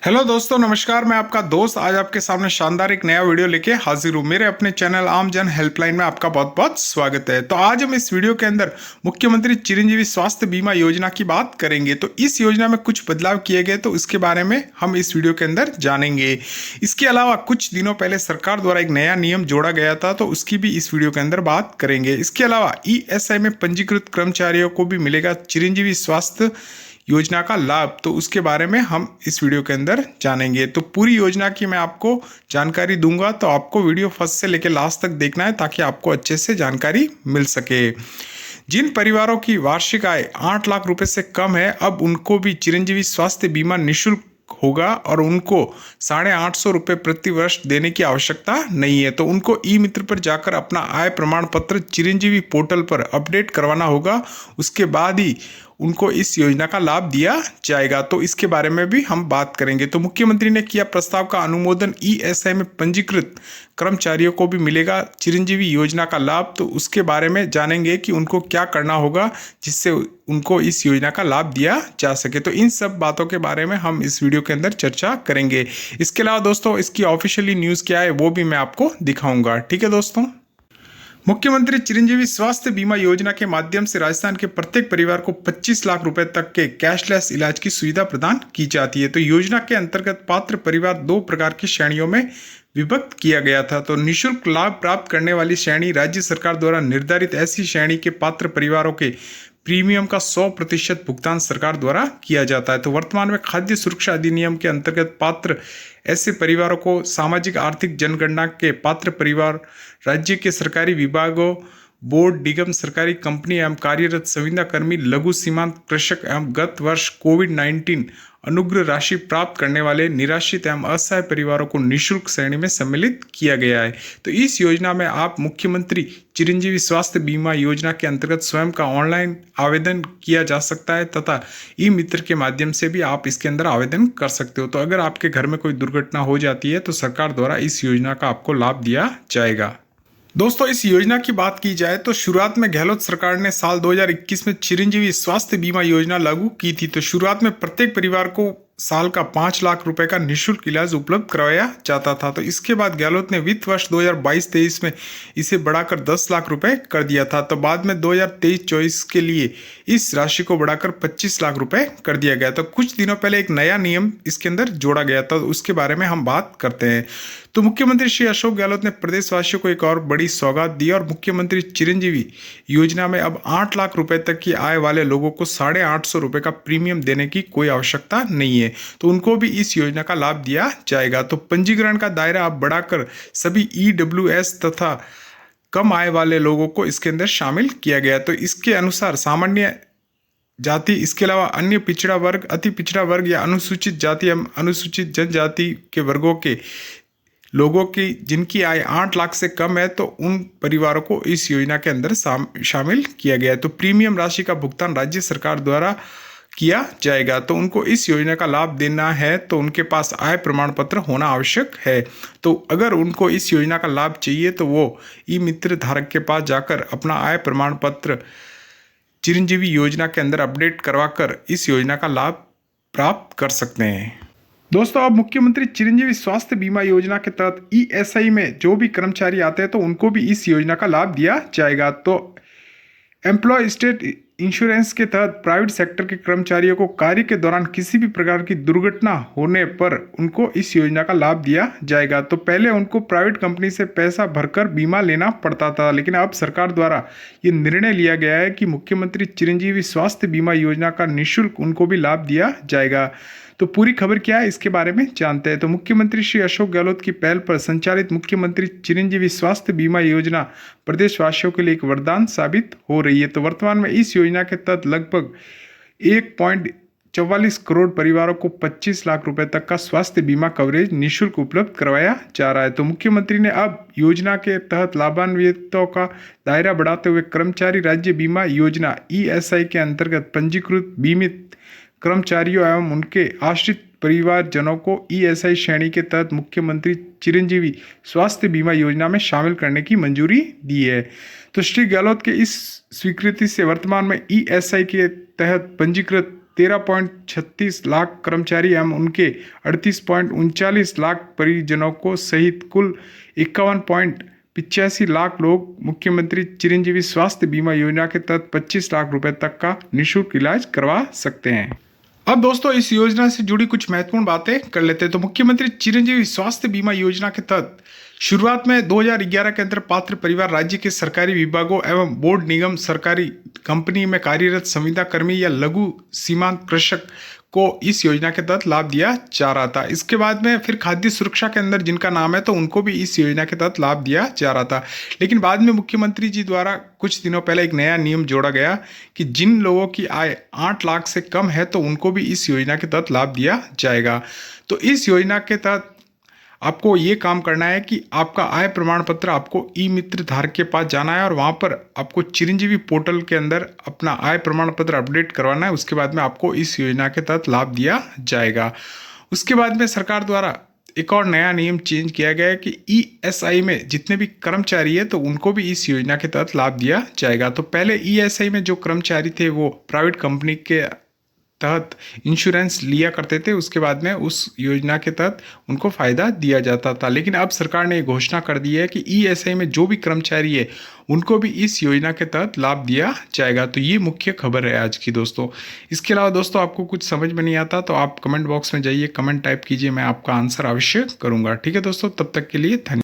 Hello दोस्तों, नमस्कार। मैं आपका दोस्त आज आपके सामने शानदार एक नया वीडियो लेके हाजिर हूँ। मेरे अपने चैनल आम जन हेल्पलाइन में आपका बहुत बहुत स्वागत है। तो आज हम इस वीडियो के अंदर मुख्यमंत्री चिरंजीवी स्वास्थ्य बीमा योजना की बात करेंगे। तो इस योजना में कुछ बदलाव किए गए, तो इसके बारे में हम इस वीडियो के अंदर जानेंगे। इसके अलावा कुछ दिनों पहले सरकार द्वारा एक नया नियम जोड़ा गया था, तो उसकी भी इस वीडियो के अंदर बात करेंगे। इसके अलावा ईएसआई में पंजीकृत कर्मचारियों को भी मिलेगा चिरंजीवी स्वास्थ्य योजना का लाभ, तो उसके बारे में हम इस वीडियो के अंदर जानेंगे। तो पूरी योजना की मैं आपको जानकारी दूंगा, तो आपको वीडियो फर्स्ट से लेकर लास्ट तक देखना है ताकि आपको अच्छे से जानकारी मिल सके। जिन परिवारों की वार्षिक आय 8 लाख रुपए से कम है, अब उनको भी चिरंजीवी स्वास्थ्य बीमा निःशुल्क होगा और उनको 850 रुपये प्रति वर्ष देने की आवश्यकता नहीं है। तो उनको ई मित्र पर जाकर अपना आय प्रमाण पत्र चिरंजीवी पोर्टल पर अपडेट करवाना होगा। उसके बाद ही उनको इस योजना का लाभ दिया जाएगा। तो इसके बारे में भी हम बात करेंगे। तो मुख्यमंत्री ने किया प्रस्ताव का अनुमोदन, ईएसआई में पंजीकृत कर्मचारियों को भी मिलेगा चिरंजीवी योजना का लाभ। तो उसके बारे में जानेंगे कि उनको क्या करना होगा जिससे उनको इस योजना का लाभ दिया जा सके। तो इन सब बातों के बारे में हम इस वीडियो के अंदर चर्चा करेंगे। इसके अलावा दोस्तों, इसकी ऑफिशियली न्यूज़ क्या है वो भी मैं आपको दिखाऊंगा। ठीक है दोस्तों, मुख्यमंत्री चिरंजीवी स्वास्थ्य बीमा योजना के माध्यम से राजस्थान के प्रत्येक परिवार को 25 लाख रुपए तक के कैशलेस इलाज की सुविधा प्रदान की जाती है। तो योजना के अंतर्गत पात्र परिवार दो प्रकार की श्रेणियों में विभक्त किया गया था। तो निःशुल्क लाभ प्राप्त करने वाली श्रेणी राज्य सरकार द्वारा निर्धारित, ऐसी श्रेणी के पात्र परिवारों के प्रीमियम का 100% भुगतान सरकार द्वारा किया जाता है। तो वर्तमान में खाद्य सुरक्षा अधिनियम के अंतर्गत पात्र ऐसे परिवारों को सामाजिक आर्थिक जनगणना के पात्र परिवार राज्य के सरकारी विभागों, बोर्ड, निगम, सरकारी कंपनी एवं कार्यरत संविदा कर्मी, लघु सीमांत कृषक एवं गत वर्ष कोविड-19 अनुग्रह राशि प्राप्त करने वाले निराश्रित एवं असहाय परिवारों को निःशुल्क श्रेणी में सम्मिलित किया गया है। तो इस योजना में आप मुख्यमंत्री चिरंजीवी स्वास्थ्य बीमा योजना के अंतर्गत स्वयं का ऑनलाइन आवेदन किया जा सकता है तथा ई मित्र के माध्यम से भी आप इसके अंदर आवेदन कर सकते हो। तो अगर आपके घर में कोई दुर्घटना हो जाती है तो सरकार द्वारा इस योजना का आपको लाभ दिया जाएगा। दोस्तों, इस योजना की बात की जाए तो शुरुआत में गहलोत सरकार ने साल 2021 में चिरंजीवी स्वास्थ्य बीमा योजना लागू की थी। तो शुरुआत में प्रत्येक परिवार को साल का 5 लाख रुपए का निःशुल्क इलाज उपलब्ध करवाया जाता था। तो इसके बाद गहलोत ने वित्त वर्ष 2022-23 में इसे बढ़ाकर 10 लाख रुपए कर दिया था। तो बाद में 2023-24 के लिए इस राशि को बढ़ाकर 25 लाख रुपए कर दिया गया। तो कुछ दिनों पहले एक नया नियम इसके अंदर जोड़ा गया था, तो उसके बारे में हम बात करते हैं। तो मुख्यमंत्री श्री अशोक गहलोत ने प्रदेशवासियों को एक और बड़ी सौगात दी और मुख्यमंत्री चिरंजीवी योजना में अब 8 लाख रुपए तक की आय वाले लोगों को 850 रुपए का प्रीमियम देने की कोई आवश्यकता नहीं है। तो उनको भी इस योजना का लाभ दिया जाएगा। तो पंजीकरण का दायरा अब बढ़ाकर सभी ईडब्ल्यूएस तथा कम आय वाले लोगों को इसके अंदर शामिल किया गया। तो इसके अनुसार सामान्य जाति, इसके अलावा अन्य पिछड़ा वर्ग, अति पिछड़ा वर्ग या अनुसूचित जाति एवं अनुसूचित जनजाति के वर्गों के लोगों की जिनकी आय 8 लाख से कम है, तो उन परिवारों को इस योजना के अंदर शामिल किया गया है। तो प्रीमियम राशि का भुगतान राज्य सरकार द्वारा किया जाएगा। तो उनको इस योजना का लाभ देना है तो उनके पास आय प्रमाण पत्र होना आवश्यक है। तो अगर उनको इस योजना का लाभ चाहिए तो वो ई मित्र धारक के पास जाकर अपना आय प्रमाण पत्र चिरंजीवी योजना के अंदर अपडेट करवाकर इस योजना का लाभ प्राप्त कर सकते हैं। दोस्तों, अब मुख्यमंत्री चिरंजीवी स्वास्थ्य बीमा योजना के तहत ईएसआई में जो भी कर्मचारी आते हैं तो उनको भी इस योजना का लाभ दिया जाएगा। तो एम्प्लॉय स्टेट इंश्योरेंस के तहत प्राइवेट सेक्टर के कर्मचारियों को कार्य के दौरान किसी भी प्रकार की दुर्घटना होने पर उनको इस योजना का लाभ दिया जाएगा। तो पहले उनको प्राइवेट कंपनी से पैसा भरकर बीमा लेना पड़ता था, लेकिन अब सरकार द्वारा ये निर्णय लिया गया है कि मुख्यमंत्री चिरंजीवी स्वास्थ्य बीमा योजना का निःशुल्क उनको भी लाभ दिया जाएगा। तो पूरी खबर क्या है इसके बारे में जानते हैं। तो मुख्यमंत्री श्री अशोक गहलोत की पहल पर संचालित मुख्यमंत्री चिरंजीवी स्वास्थ्य बीमा योजना प्रदेशवासियों के लिए एक वरदान साबित हो रही है। तो वर्तमान में इस योजना के तहत लगभग 1.44 करोड़ परिवारों को 25 लाख रुपए तक का स्वास्थ्य बीमा कवरेज निःशुल्क उपलब्ध करवाया जा रहा है। तो मुख्यमंत्री ने अब योजना के तहत लाभान्वितों का दायरा बढ़ाते हुए कर्मचारी राज्य बीमा योजना ईएसआई के अंतर्गत पंजीकृत बीमित कर्मचारियों एवं उनके आश्रित परिवारजनों को ईएसआई श्रेणी के तहत मुख्यमंत्री चिरंजीवी स्वास्थ्य बीमा योजना में शामिल करने की मंजूरी दी है। तो श्री गहलोत के इस स्वीकृति से वर्तमान में ईएसआई के तहत पंजीकृत 13.36 लाख कर्मचारी एवं उनके 38.39 लाख परिजनों को सहित कुल 51.85 लाख लोग मुख्यमंत्री चिरंजीवी स्वास्थ्य बीमा योजना के तहत 25 लाख रुपए तक का निःशुल्क इलाज करवा सकते हैं। अब दोस्तों इस योजना से जुड़ी कुछ महत्वपूर्ण बातें कर लेते हैं। तो मुख्यमंत्री चिरंजीवी स्वास्थ्य बीमा योजना के तहत शुरुआत में 2011 के अंदर पात्र परिवार राज्य के सरकारी विभागों एवं बोर्ड निगम सरकारी कंपनी में कार्यरत संविदा कर्मी या लघु सीमांत कृषक को इस योजना के तहत लाभ दिया जा रहा था। इसके बाद में फिर खाद्य सुरक्षा के अंदर जिनका नाम है तो उनको भी इस योजना के तहत लाभ दिया जा रहा था। लेकिन बाद में मुख्यमंत्री जी द्वारा कुछ दिनों पहले एक नया नियम जोड़ा गया कि जिन लोगों की आय 8 लाख से कम है तो उनको भी इस योजना के तहत लाभ दिया जाएगा। तो इस योजना के तहत आपको ये काम करना है कि आपका आय प्रमाण पत्र आपको ई मित्र धारक के पास जाना है और वहाँ पर आपको चिरंजीवी पोर्टल के अंदर अपना आय प्रमाण पत्र अपडेट करवाना है। उसके बाद में आपको इस योजना के तहत लाभ दिया जाएगा। उसके बाद में सरकार द्वारा एक और नया नियम चेंज किया गया है कि ईएसआई में जितने भी कर्मचारी है तो उनको भी इस योजना के तहत लाभ दिया जाएगा। तो पहले ईएसआई में जो कर्मचारी थे वो प्राइवेट कंपनी के तहत इंश्योरेंस लिया करते थे, उसके बाद में उस योजना के तहत उनको फ़ायदा दिया जाता था। लेकिन अब सरकार ने घोषणा कर दी है कि ईएसआई में जो भी कर्मचारी है उनको भी इस योजना के तहत लाभ दिया जाएगा। तो ये मुख्य खबर है आज की दोस्तों। इसके अलावा दोस्तों आपको कुछ समझ में नहीं आता तो आप कमेंट बॉक्स में जाइए, कमेंट टाइप कीजिए, मैं आपका आंसर अवश्य करूँगा। ठीक है दोस्तों, तब तक के लिए धन्यवाद।